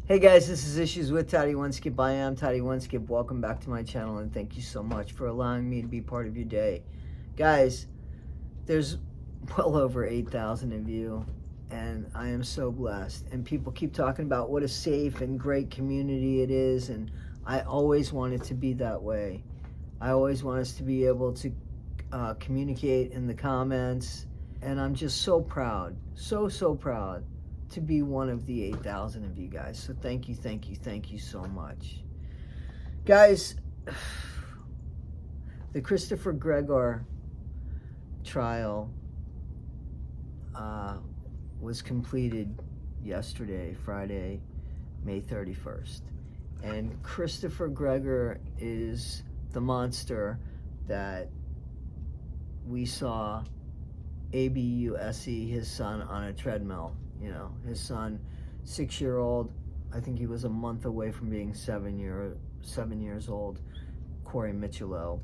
Hey guys, this is Issues with Toddy One-Skip. I am Toddy One-Skip. Welcome back to my channel and thank you so much for allowing me to be part of your day. Guys, there's well over 8,000 of you and I am so blessed. And people keep talking about what a safe and great community it is, and I always want it to be that way. I always want us to be able to communicate in the comments, and I'm just so proud, so proud to be one of the 8,000 of you guys. So thank you so much. Guys, the Christopher Gregor trial was completed yesterday, Friday, May 31st. And Christopher Gregor is the monster that we saw abuse his son on a treadmill. You know, his son, 6-year-old, I think he was a month away from being 7 years old, Corey Michelot,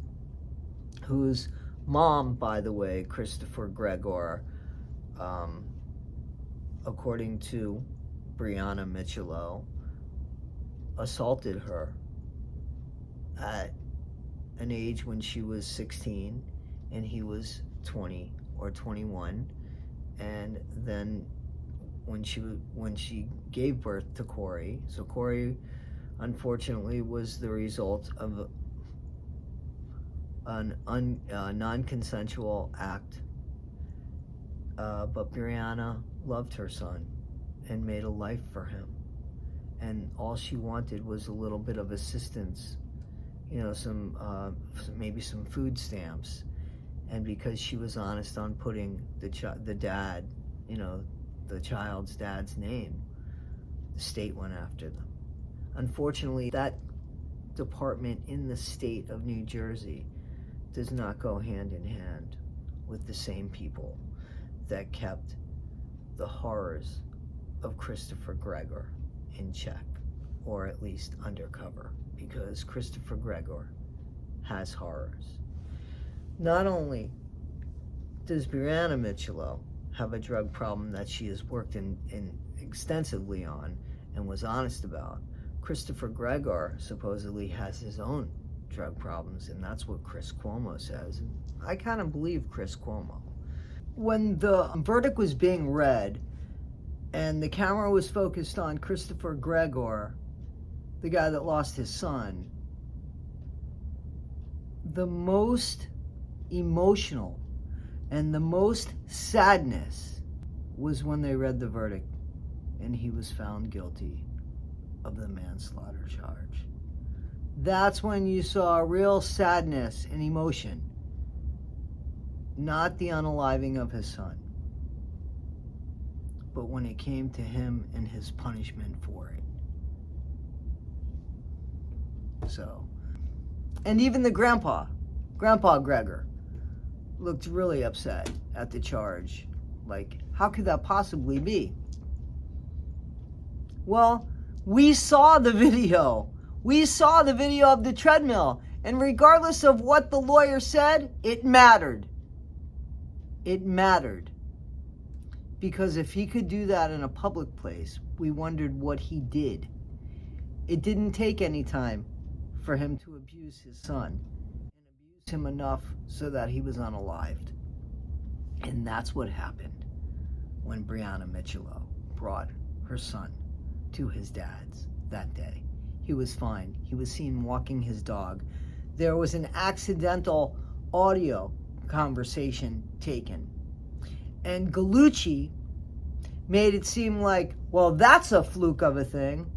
whose mom, by the way, Christopher Gregor, according to Brianna Michelot, assaulted her at an age when she was 16 and he was 20 or 21, and then when she gave birth to Corey. So Corey, unfortunately, was the result of a non-consensual act. But Brianna loved her son and made a life for him. And all she wanted was a little bit of assistance, you know, maybe some food stamps. And because she was honest on putting the dad, you know, the child's dad's name, the state went after them. Unfortunately, that department in the state of New Jersey does not go hand in hand with the same people that kept the horrors of Christopher Gregor in check, or at least undercover, because Christopher Gregor has horrors. Not only does Brianna Michelot have a drug problem that she has worked in extensively on and was honest about, Christopher Gregor supposedly has his own drug problems, and that's what Chris Cuomo says. And I kind of believe Chris Cuomo. When the verdict was being read and the camera was focused on Christopher Gregor, the guy that lost his son, the most emotional and the most sadness was when they read the verdict and he was found guilty of the manslaughter charge. That's when you saw real sadness and emotion, not the unaliving of his son, but when it came to him and his punishment for it. So, and even the Grandpa Gregor, looked really upset at the charge. Like, how could that possibly be? Well, we saw the video. We saw the video of the treadmill. And regardless of what the lawyer said, it mattered. It mattered. Because if he could do that in a public place, we wondered what he did. It didn't take any time for him to abuse his son, him enough so that he was unalived. And that's what happened when Brianna Michelot brought her son to his dad's that day. He was fine. He was seen walking his dog. There was an accidental audio conversation taken, and Gallucci made it seem like, well, that's a fluke of a thing.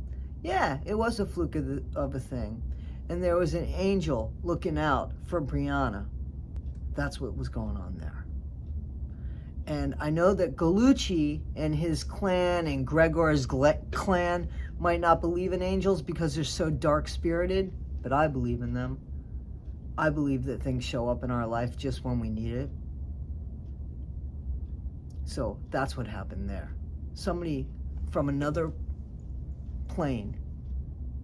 Yeah, it was a fluke of a thing. And there was an angel looking out for Brianna. That's what was going on there. And I know that Gallucci and his clan and Gregor's clan might not believe in angels because they're so dark-spirited, but I believe in them. I believe that things show up in our life just when we need it. So that's what happened there. Somebody from another plane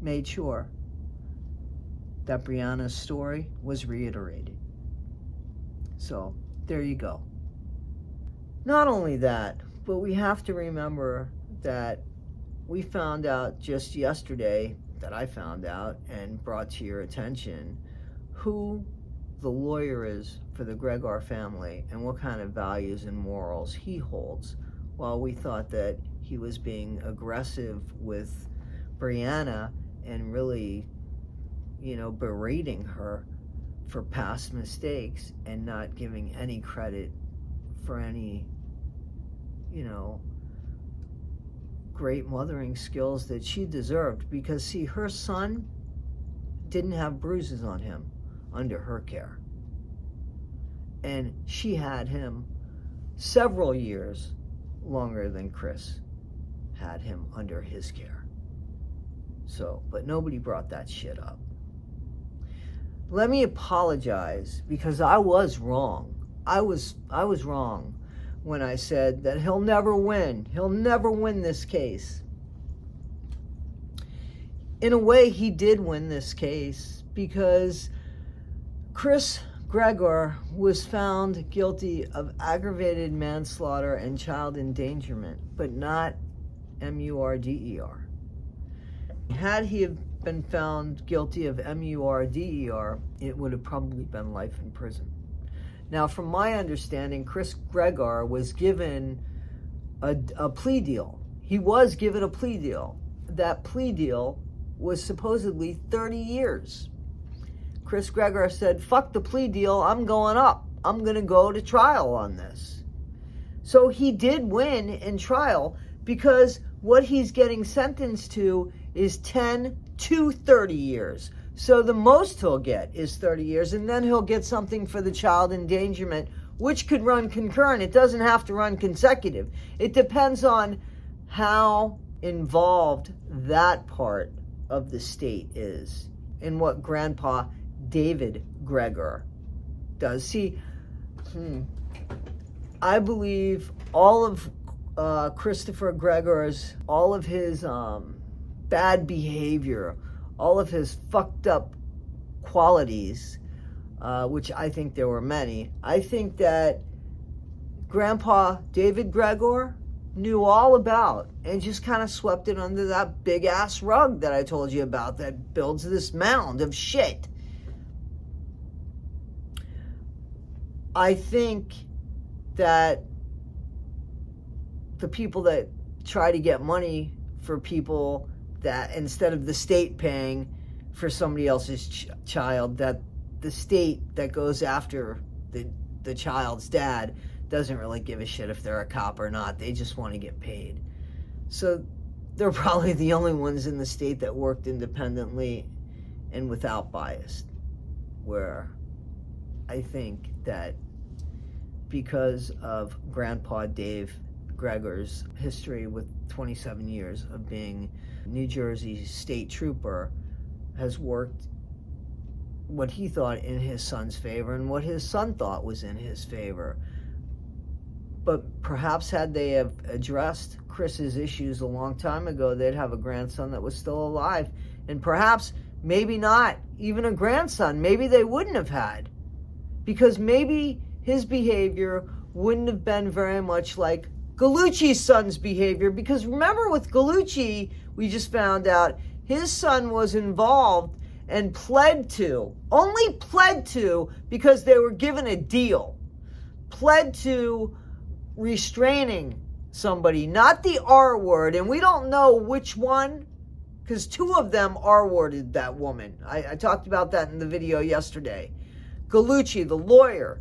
made sure that Brianna's story was reiterated. So there you go. Not only that, but we have to remember that we found out just yesterday, that I found out and brought to your attention, who the lawyer is for the Gregor family and what kind of values and morals he holds. While we thought that he was being aggressive with Brianna and really, berating her for past mistakes and not giving any credit for any, great mothering skills that she deserved. Because, see, her son didn't have bruises on him under her care. And she had him several years longer than Chris had him under his care. So, but nobody brought that shit up. Let me apologize, because I was wrong. I was wrong when I said that he'll never win. He'll never win this case. In a way, he did win this case, because Chris Gregor was found guilty of aggravated manslaughter and child endangerment, but not murder. Had he been found guilty of murder, it would have probably been life in prison. Now, from my understanding, Chris Gregor was given a plea deal. He was given a plea deal. That plea deal was supposedly 30 years. Chris Gregor said, fuck the plea deal, I'm going up. I'm going to go to trial on this. So he did win in trial, because what he's getting sentenced to is 10 to 30 years. So the most he'll get is 30 years, and then he'll get something for the child endangerment, which could run concurrent. It doesn't have to run consecutive. It depends on how involved that part of the state is in what Grandpa David Gregor does. See, I believe all of Christopher Gregor's, all of his bad behavior, all of his fucked up qualities, which I think there were many, I think that Grandpa David Gregor knew all about and just kind of swept it under that big ass rug that I told you about that builds this mound of shit. I think that the people that try to get money for people, that instead of the state paying for somebody else's child, that the state that goes after the child's dad doesn't really give a shit if they're a cop or not. They just want to get paid. So they're probably the only ones in the state that worked independently and without bias, where I think that because of Grandpa Dave Gregor's history with 27 years of being New Jersey state trooper, has worked what he thought in his son's favor and what his son thought was in his favor. But perhaps had they have addressed Chris's issues a long time ago, they'd have a grandson that was still alive. And perhaps, maybe not even a grandson, maybe they wouldn't have had. Because maybe his behavior wouldn't have been very much like Gallucci's son's behavior. Because remember, with Gallucci, we just found out his son was involved and only pled to because they were given a deal. Pled to restraining somebody, not the R word, and we don't know which one, because two of them R-worded that woman. I talked about that in the video yesterday. Gallucci, the lawyer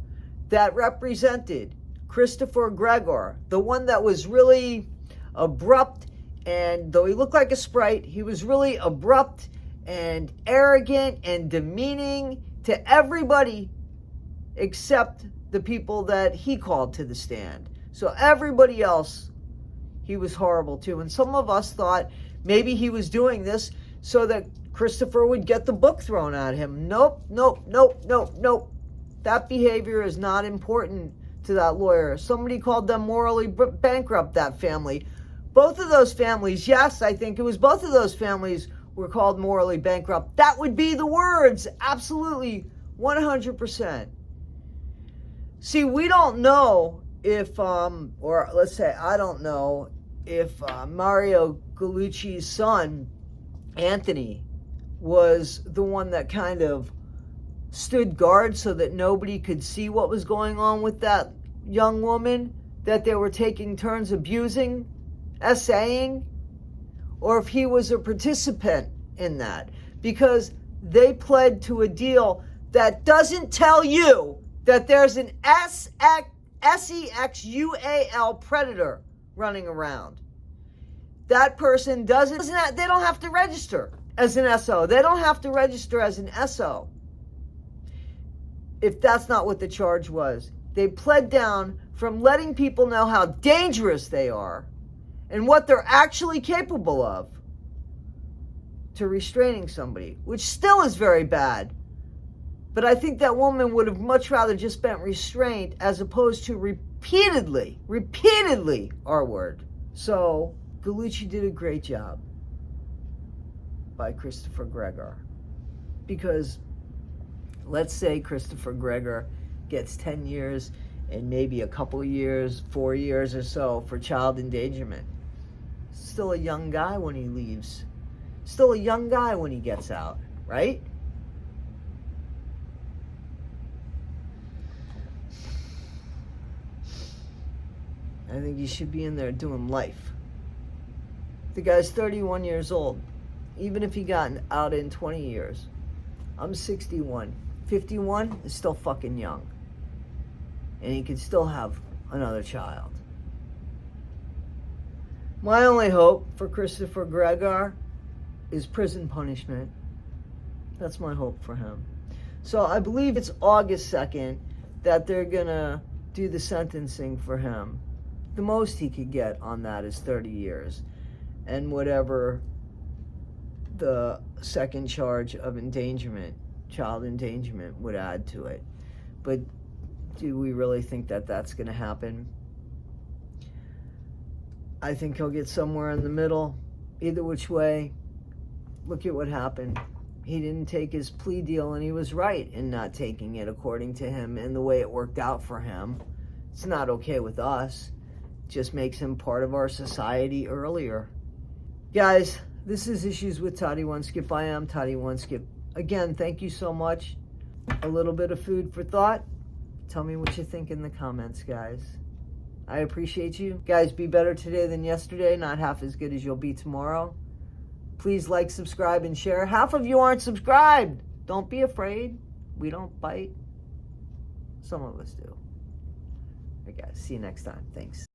that represented Christopher Gregor, the one that was really abrupt, and though he looked like a sprite, he was really abrupt and arrogant and demeaning to everybody except the people that he called to the stand. So everybody else, he was horrible to. And some of us thought maybe he was doing this so that Christopher would get the book thrown at him. Nope. That behavior is not important to that lawyer. Somebody called them morally bankrupt, that family. Both of those families, yes, I think it was both of those families were called morally bankrupt. That would be the words. Absolutely. 100%. See, we don't know if, or let's say I don't know if Mario Gallucci's son, Anthony, was the one that kind of stood guard so that nobody could see what was going on with that young woman that they were taking turns abusing, essaying, or if he was a participant in that. Because they pled to a deal that doesn't tell you that there's an SEXUAL predator running around. That person they don't have to register as an SO. They don't have to register as an SO. If that's not what the charge was. They pled down from letting people know how dangerous they are and what they're actually capable of to restraining somebody, which still is very bad. But I think that woman would have much rather just been restrained as opposed to repeatedly, R word. So Gallucci did a great job by Christopher Gregor. Because let's say Christopher Gregor gets 10 years and maybe a couple years, 4 years or so for child endangerment. Still a young guy when he leaves. Still a young guy when he gets out, right? I think he should be in there doing life. The guy's 31 years old. Even if he got out in 20 years. I'm 61. 51 is still fucking young. And he could still have another child. My only hope for Christopher Gregor is prison punishment. That's my hope for him. So I believe it's August 2nd that they're gonna do the sentencing for him. The most he could get on that is 30 years. And whatever the second charge of endangerment, child endangerment, would add to it. But do we really think that that's going to happen? I think he'll get somewhere in the middle. Either which way, look at what happened. He didn't take his plea deal, and he was right in not taking it, according to him, and the way it worked out for him. It's not okay with us. It just makes him part of our society earlier. Guys, this is Issues with Toddy One Skip. I am Toddy One Skip. Again, thank you so much. A little bit of food for thought. Tell me what you think in the comments, guys. I appreciate you. Guys, be better today than yesterday. Not half as good as you'll be tomorrow. Please like, subscribe, and share. Half of you aren't subscribed. Don't be afraid. We don't bite. Some of us do. All right, guys. See you next time. Thanks.